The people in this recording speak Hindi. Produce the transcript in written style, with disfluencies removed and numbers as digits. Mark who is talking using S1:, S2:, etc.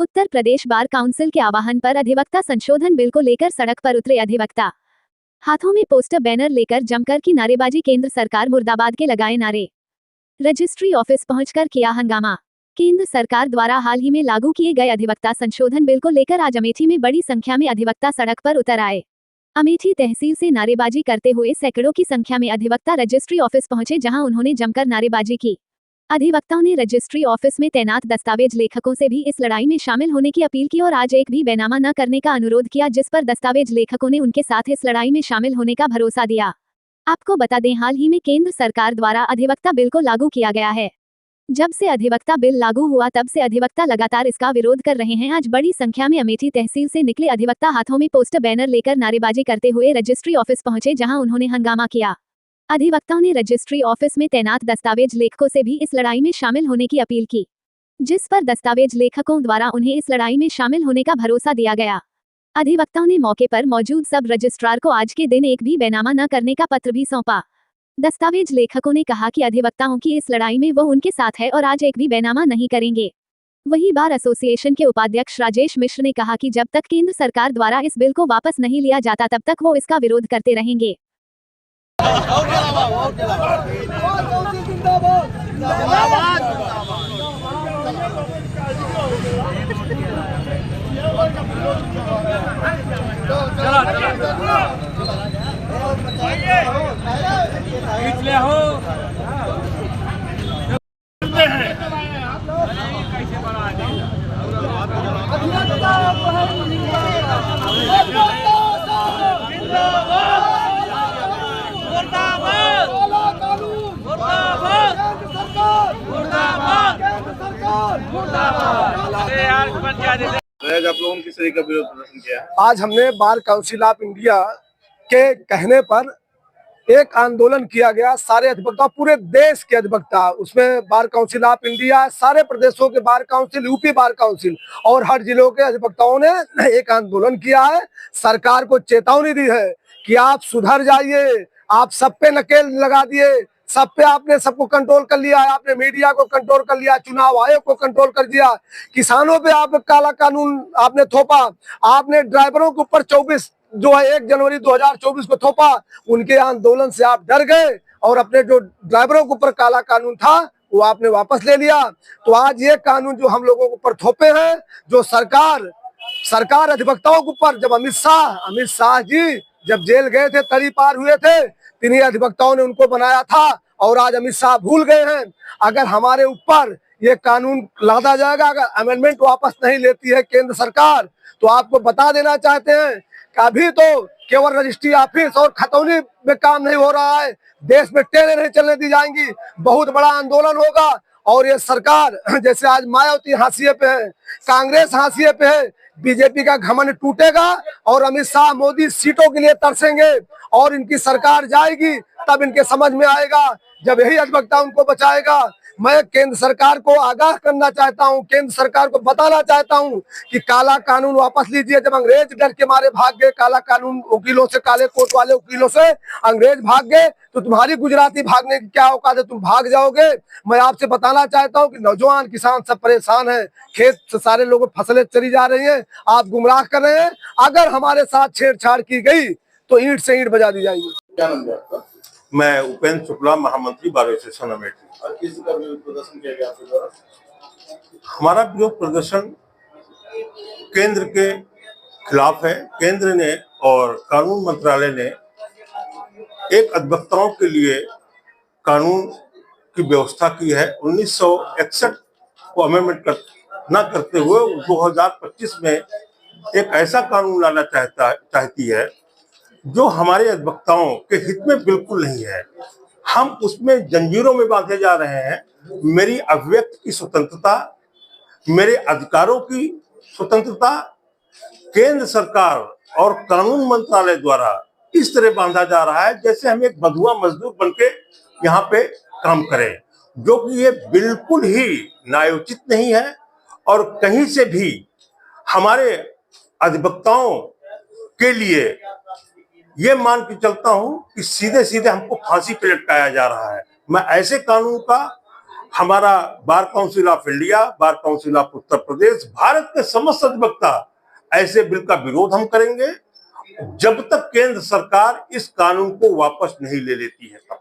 S1: उत्तर प्रदेश बार काउंसिल के आह्वान पर अधिवक्ता संशोधन बिल को लेकर सड़क पर उतरे अधिवक्ता। हाथों में पोस्टर बैनर लेकर जमकर की नारेबाजी। केंद्र सरकार मुर्दाबाद के लगाए नारे। रजिस्ट्री ऑफिस पहुंचकर किया हंगामा। केंद्र सरकार द्वारा हाल ही में लागू किए गए अधिवक्ता संशोधन बिल को लेकर आज अमेठी में बड़ी संख्या में अधिवक्ता सड़क पर उतर आए। अमेठी तहसील से नारेबाजी करते हुए सैकड़ों की संख्या में अधिवक्ता रजिस्ट्री ऑफिस पहुंचे, जहां उन्होंने जमकर नारेबाजी की। अधिवक्ताओं ने रजिस्ट्री ऑफिस में तैनात दस्तावेज लेखकों से भी इस लड़ाई में शामिल होने की अपील की और आज एक भी बैनामा न करने का अनुरोध किया, जिस पर दस्तावेज लेखकों ने उनके साथ इस लड़ाई में शामिल होने का भरोसा दिया। आपको बता दें, हाल ही में केंद्र सरकार द्वारा अधिवक्ता बिल को लागू किया गया है। जब से अधिवक्ता बिल लागू हुआ तब से अधिवक्ता लगातार इसका विरोध कर रहे हैं। आज बड़ी संख्या में अमेठी तहसील से निकले अधिवक्ता हाथों में पोस्टर बैनर लेकर नारेबाजी करते हुए रजिस्ट्री ऑफिस पहुंचे, जहां उन्होंने हंगामा किया। अधिवक्ताओं ने रजिस्ट्री ऑफिस में तैनात दस्तावेज लेखकों से भी इस लड़ाई में शामिल होने की अपील की, जिस पर दस्तावेज लेखकों द्वारा उन्हें इस लड़ाई में शामिल होने का भरोसा दिया गया। अधिवक्ताओं ने मौके पर मौजूद सब रजिस्ट्रार को आज के दिन एक भी बैनामा न करने का पत्र भी सौंपा। दस्तावेज लेखकों ने कहा कि अधिवक्ताओं की इस लड़ाई में वो उनके साथ है और आज एक भी बैनामा नहीं करेंगे। वहीं बार एसोसिएशन के उपाध्यक्ष राजेश मिश्र ने कहा कि जब तक केंद्र सरकार द्वारा इस बिल को वापस नहीं लिया जाता तब तक वो इसका विरोध करते रहेंगे।
S2: आज आप लोगों ने किस तरह का विरोध प्रदर्शन किया?
S3: आज हमने बार काउंसिल ऑफ इंडिया के कहने पर एक आंदोलन किया गया। सारे अधिवक्ता, पूरे देश के अधिवक्ता, उसमें बार काउंसिल ऑफ इंडिया, सारे प्रदेशों के bar council, UP bar council और हर जिलों के अधिवक्ताओं ने एक आंदोलन किया है। सरकार को चेतावनी दी है कि आप सुधर जाइए। आप सब पे नकेल लगा दिए, सब पे आपने सबको कंट्रोल कर लिया है। आपने मीडिया को कंट्रोल कर लिया, चुनाव आयोग को कंट्रोल कर दिया, किसानों पे आप काला कानून आपने थोपा। आपने ड्राइवरों के ऊपर 1 जनवरी 2024 को थोपा। उनके आंदोलन से आप डर गए और अपने जो ड्राइवरों के ऊपर काला कानून था वो आपने वापस ले लिया। तो आज ये कानून जो हम लोगों के ऊपर थोपे हैं, जो सरकार अधिवक्ताओं के ऊपर, जब अमित शाह जी जब जेल गए थे, तरी पार हुए थे, इन्हीं अधिवक्ताओं ने उनको बनाया था और आज अमित शाह भूल गए हैं। अगर हमारे ऊपर ये कानून लादा जाएगा, अगर अमेंडमेंट वापस नहीं लेती है केंद्र सरकार, तो आपको बता देना चाहते हैं कि अभी तो केवल रजिस्ट्री ऑफिस और खतौनी में काम नहीं हो रहा है, देश में ट्रेनें नहीं चलने दी जाएंगी। बहुत बड़ा आंदोलन होगा और ये सरकार, जैसे आज मायावती हाशिए पे है, कांग्रेस हाशिए पे है, बीजेपी का घमंड टूटेगा और अमित शाह, मोदी सीटों के लिए तरसेंगे और इनकी सरकार जाएगी, तब इनके समझ में आएगा, जब यही अधिवक्ता उनको बचाएगा। मैं केंद्र सरकार को आगाह करना चाहता हूं, केंद्र सरकार को बताना चाहता हूं कि काला कानून वापस लीजिए। जब अंग्रेज डर के मारे भाग गए, काला कानून वकीलों से, काले कोट वाले वकीलों से अंग्रेज भाग गए, तो तुम्हारी गुजराती भागने की क्या औकात है? तुम भाग जाओगे। मैं आपसे बताना चाहता हूं कि नौजवान किसान सब परेशान हैं, खेत से सारे लोगों फसलें चली जा रही हैं, आप गुमराह कर रहे हैं। अगर हमारे साथ छेड़छाड़ की गई तो ईंट से ईंट बजा दी जाएगी।
S2: क्या नाम है आपका?
S4: मैं उपेंद्र शुक्ला, महामंत्री बार एसोसिएशन अमेठी।
S2: और किस का विरोध प्रदर्शन किया गया आपके द्वारा?
S4: हमारा विरोध प्रदर्शन केंद्र के खिलाफ है। केंद्र ने और कानून मंत्रालय ने एक अधिवक्ताओं के लिए कानून की व्यवस्था की है। 1961 को अमेंडमेंट न करते हुए 2025 में एक ऐसा कानून लाना चाहती है जो हमारे अधिवक्ताओं के हित में बिल्कुल नहीं है। हम उसमें जंजीरों में बांधे जा रहे हैं। मेरी अभिव्यक्ति की स्वतंत्रता, मेरे अधिकारों की स्वतंत्रता केंद्र सरकार और कानून मंत्रालय द्वारा इस तरह बांधा जा रहा है जैसे हम एक बंधुआ मजदूर बनके यहाँ पे काम करें, जो कि ये बिल्कुल ही न्यायोचित नहीं है। और कहीं से भी हमारे अधिवक्ताओं के लिए ये मान के चलता हूं कि सीधे सीधे हमको फांसी पे लटकाया जा रहा है। मैं ऐसे कानून का हमारा bar council of India, bar council of Uttar Pradesh, Bharat के समस्त अधिवक्ता ऐसे बिल का विरोध हम करेंगे जब तक केंद्र सरकार इस कानून को वापस नहीं ले लेती है।